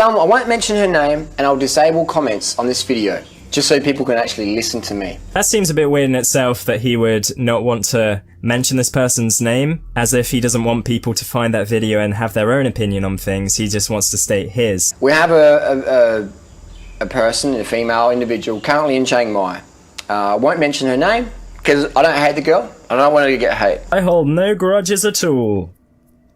I won't mention her name, and I'll disable comments on this video, just so people can actually listen to me. That seems a bit weird in itself, that he would not want to mention this person's name, as if he doesn't want people to find that video and have their own opinion on things. He just wants to state his. We have a person, a female individual, currently in Chiang Mai. I won't mention her name, because I don't hate the girl. I don't want her to get hate. I hold no grudges at all.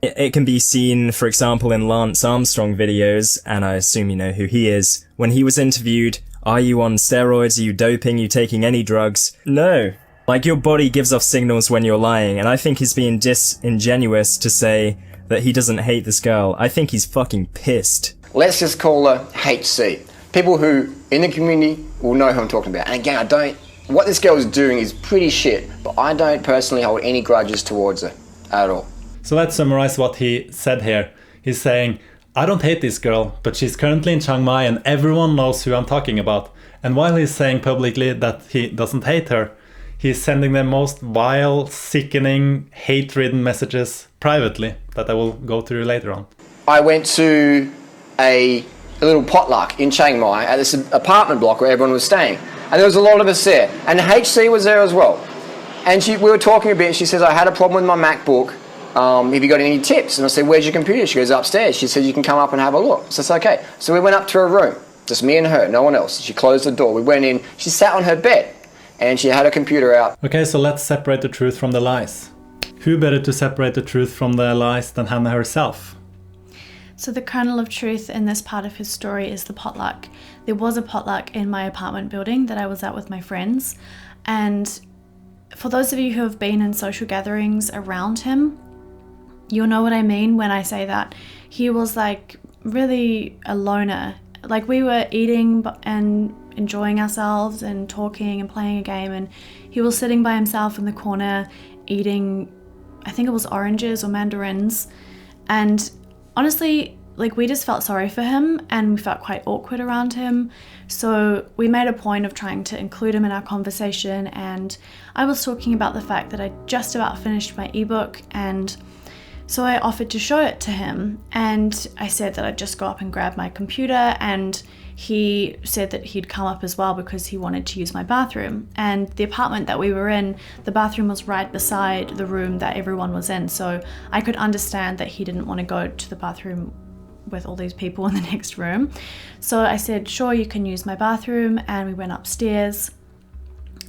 It can be seen, for example, in Lance Armstrong videos, and I assume you know who he is. When he was interviewed, are you on steroids? Are you doping? Are you taking any drugs? No. Like, your body gives off signals when you're lying, and I think he's being disingenuous to say that he doesn't hate this girl. I think he's fucking pissed. Let's just call her HC. People who, in the community, will know who I'm talking about. And again, what this girl is doing is pretty shit, but I don't personally hold any grudges towards her at all. So let's summarize what he said here. He's saying, I don't hate this girl, but she's currently in Chiang Mai and everyone knows who I'm talking about. And while he's saying publicly that he doesn't hate her, he's sending the most vile, sickening, hate-ridden messages privately that I will go through later on. I went to a little potluck in Chiang Mai at this apartment block where everyone was staying. And there was a lot of us there. And HC was there as well. And we were talking a bit. She says, I had a problem with my MacBook. Have you got any tips? And I said, where's your computer? She goes, upstairs. She said, you can come up and have a look. So it's okay. So we went up to her room, just me and her, no one else. She closed the door. We went in. She sat on her bed and she had her computer out. Okay, so let's separate the truth from the lies. Who better to separate the truth from the lies than Hannah herself? So the kernel of truth in this part of his story is the potluck. There was a potluck in my apartment building that I was at with my friends. And for those of you who have been in social gatherings around him, you'll know what I mean when I say that. He was like really a loner. Like, we were eating and enjoying ourselves and talking and playing a game, and he was sitting by himself in the corner eating, I think it was oranges or mandarins. And honestly, like, we just felt sorry for him and we felt quite awkward around him. So we made a point of trying to include him in our conversation, and I was talking about the fact that I just about finished my ebook, and so I offered to show it to him, and I said that I'd just go up and grab my computer, and he said that he'd come up as well because he wanted to use my bathroom. And the apartment that we were in, the bathroom was right beside the room that everyone was in, so I could understand that he didn't want to go to the bathroom with all these people in the next room. So I said, sure, you can use my bathroom, and we went upstairs.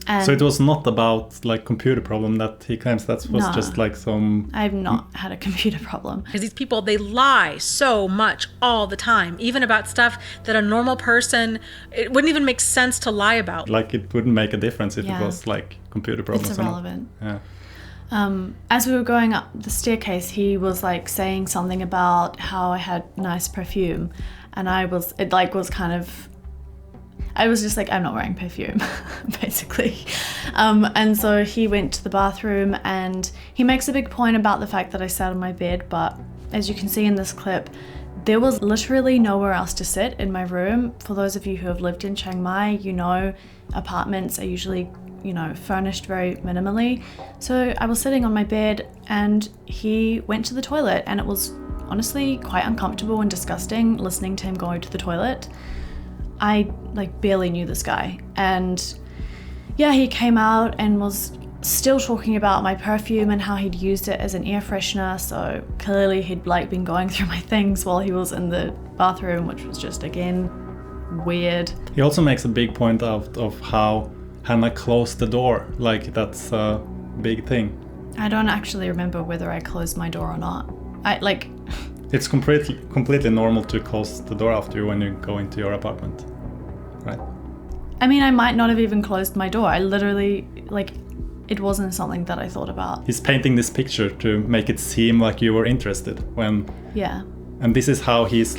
And so it was not about like computer problem that he claims, that was just like some... I've not had a computer problem. Because these people, they lie so much all the time, even about stuff that a normal person, it wouldn't even make sense to lie about. Like, it wouldn't make a difference if it was like computer problems. It's irrelevant. Yeah. As we were going up the staircase, he was like saying something about how I had nice perfume, and I was just like, I'm not wearing perfume, basically. And so he went to the bathroom, and he makes a big point about the fact that I sat on my bed, but as you can see in this clip, there was literally nowhere else to sit in my room. For those of you who have lived in Chiang Mai, you know apartments are usually, furnished very minimally. So I was sitting on my bed, and he went to the toilet, and it was honestly quite uncomfortable and disgusting listening to him go to the toilet. I barely knew this guy, and yeah, he came out and was still talking about my perfume and how he'd used it as an air freshener. So clearly he'd been going through my things while he was in the bathroom, which was just, again, weird. He also makes a big point of how Hannah closed the door. Like, that's a big thing. I don't actually remember whether I closed my door or not. It's completely normal to close the door after you when you go into your apartment, right? I mean, I might not have even closed my door. I literally, it wasn't something that I thought about. He's painting this picture to make it seem like you were interested when... Yeah. And this is how he's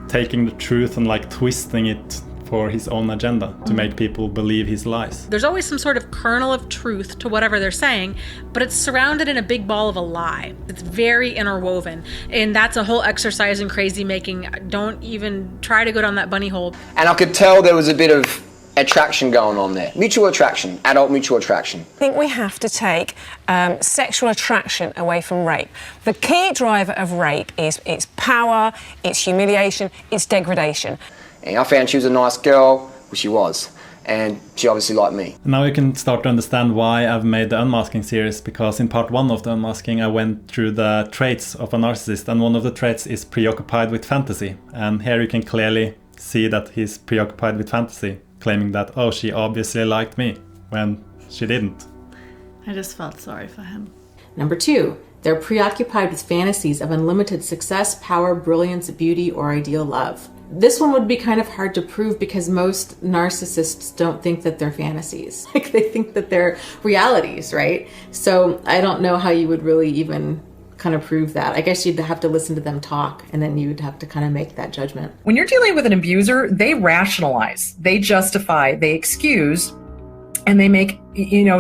taking the truth and twisting it for his own agenda to make people believe his lies. There's always some sort of kernel of truth to whatever they're saying, but it's surrounded in a big ball of a lie. It's very interwoven, and that's a whole exercise in crazy making. Don't even try to go down that bunny hole. And I could tell there was a bit of attraction going on there. Mutual attraction, adult mutual attraction. I think we have to take sexual attraction away from rape. The key driver of rape is its power, its humiliation, its degradation. And I found she was a nice girl, well, she was, and she obviously liked me. Now you can start to understand why I've made the unmasking series, because in part 1 of the unmasking I went through the traits of a narcissist, and one of the traits is preoccupied with fantasy. And here you can clearly see that he's preoccupied with fantasy, claiming that, oh, she obviously liked me, when she didn't. I just felt sorry for him. Number 2, they're preoccupied with fantasies of unlimited success, power, brilliance, beauty, or ideal love. This one would be kind of hard to prove because most narcissists don't think that they're fantasies. Like, they think that they're realities, right? So I don't know how you would really even kind of prove that. I guess you'd have to listen to them talk, and then you'd have to kind of make that judgment. When you're dealing with an abuser, they rationalize, they justify, they excuse, and they make,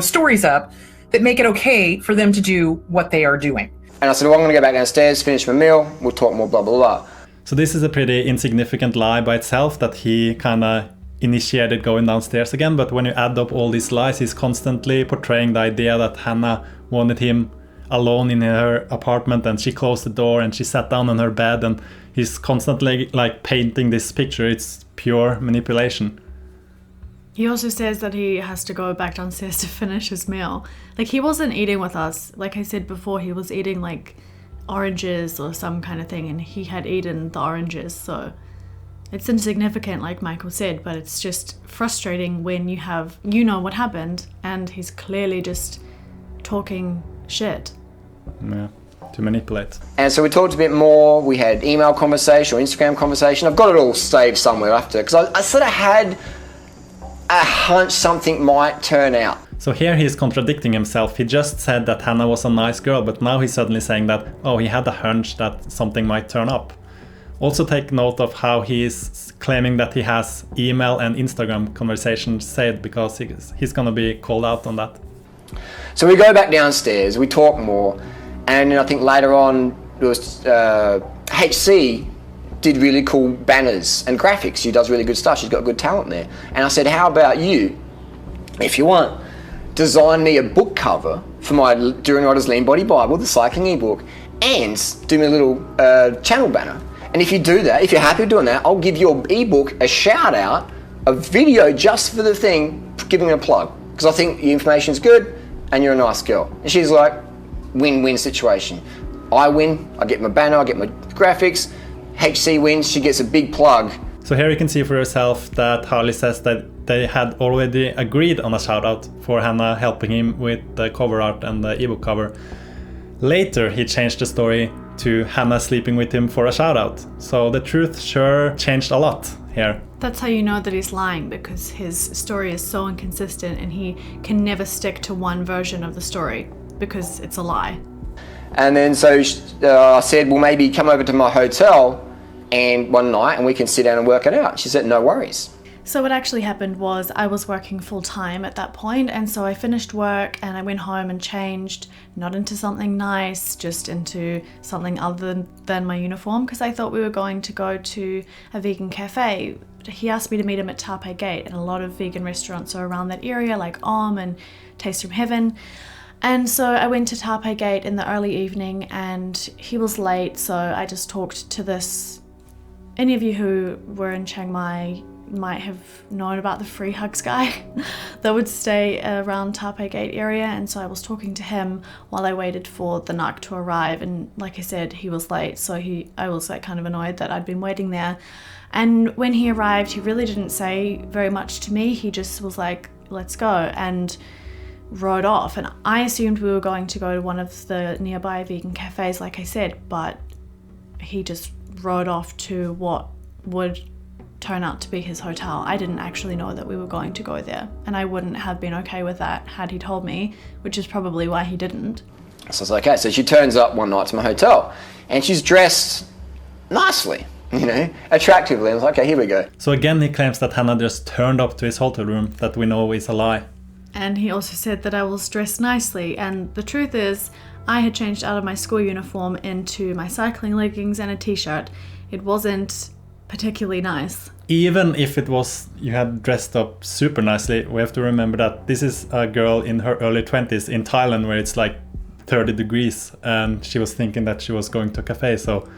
stories up that make it okay for them to do what they are doing. And I said, well, I'm going to go back downstairs, finish my meal, we'll talk more, blah, blah, blah. So this is a pretty insignificant lie by itself, that he kind of initiated going downstairs again. But when you add up all these lies, he's constantly portraying the idea that Hannah wanted him alone in her apartment, and she closed the door and she sat down on her bed, and he's constantly like painting this picture. It's pure manipulation. He also says that he has to go back downstairs to finish his meal. Like, he wasn't eating with us. Like I said before, he was eating like oranges or some kind of thing, and he had eaten the oranges. So it's insignificant, like Michael said, but it's just frustrating when you have, what happened, and he's clearly just talking shit. Yeah, to manipulate. And so we talked a bit more. We had email conversation or Instagram conversation. I've got it all saved somewhere after, because I sort of had a hunch something might turn out. So here he's contradicting himself. He just said that Hannah was a nice girl, but now he's suddenly saying that, oh, he had a hunch that something might turn up. Also take note of how he's claiming that he has email and Instagram conversations saved, because he's gonna be called out on that. So we go back downstairs, we talk more, and then I think later on it was HC did really cool banners and graphics. She does really good stuff. She's got good talent there. And I said, how about you, if you want, design me a book cover for my During Riders Lean Body Bible, the cycling ebook, and do me a little channel banner. And if you do that, if you're happy with doing that, I'll give your ebook a shout out, a video just for the thing, giving it a plug. Because I think the information's good and you're a nice girl. And she's like, win-win situation. I win, I get my banner, I get my graphics, HC wins, she gets a big plug. So here you can see for yourself that Harley says that they had already agreed on a shout out for Hannah helping him with the cover art and the ebook cover. Later he changed the story to Hannah sleeping with him for a shout out. So the truth sure changed a lot here. That's how you know that he's lying, because his story is so inconsistent and he can never stick to one version of the story because it's a lie. And then so I said, well, maybe come over to my hotel and one night and we can sit down and work it out. She said, no worries. So what actually happened was I was working full time at that point, and so I finished work and I went home and changed, not into something nice, just into something other than my uniform, because I thought we were going to go to a vegan cafe. He asked me to meet him at Taipei Gate, and a lot of vegan restaurants are around that area, like and Taste from Heaven. And so I went to Taipei Gate in the early evening and he was late, so I just talked to this. Any of you who were in Chiang Mai might have known about the free hugs guy that would stay around Taipei Gate area, and so I was talking to him while I waited for the narc to arrive, and like I said, he was late, so I was like kind of annoyed that I'd been waiting there. And when he arrived, he really didn't say very much to me. He just was like, let's go, and rode off. And I assumed we were going to go to one of the nearby vegan cafes, like I said, but he just rode off to what would turn out to be his hotel. I didn't actually know that we were going to go there, and I wouldn't have been okay with that had he told me, which is probably why he didn't. So I was like, okay, so she turns up one night to my hotel and she's dressed nicely, attractively. I was like, okay, here we go. So again, he claims that Hannah just turned up to his hotel room, that we know is a lie. And he also said that I was dressed nicely, and the truth is, I had changed out of my school uniform into my cycling leggings and a t-shirt. It wasn't particularly nice. Even if it was you had dressed up super nicely, we have to remember that this is a girl in her early 20s in Thailand where it's like 30 degrees and she was thinking that she was going to a cafe, so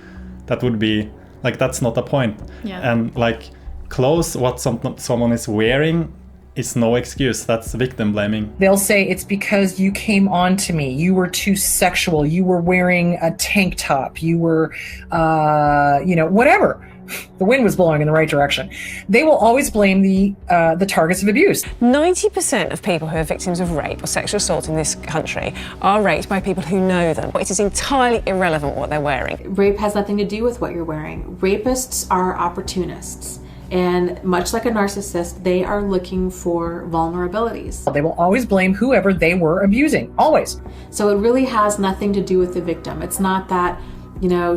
that would be like, that's not a point. Yeah. And like clothes, what someone is wearing is no excuse. That's victim blaming. They'll say it's because you came on to me. You were too sexual. You were wearing a tank top. You were, whatever. The wind was blowing in the right direction. They will always blame the targets of abuse. 90% of people who are victims of rape or sexual assault in this country are raped by people who know them. It is entirely irrelevant what they're wearing. Rape has nothing to do with what you're wearing. Rapists are opportunists. And much like a narcissist, they are looking for vulnerabilities. They will always blame whoever they were abusing, always. So it really has nothing to do with the victim. It's not that,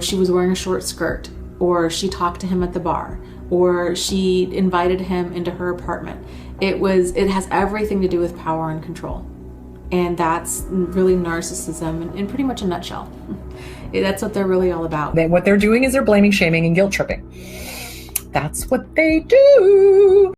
she was wearing a short skirt, or she talked to him at the bar, or she invited him into her apartment. It has everything to do with power and control. And that's really narcissism in pretty much a nutshell. That's what they're really all about. What they're doing is they're blaming, shaming, and guilt tripping. That's what they do.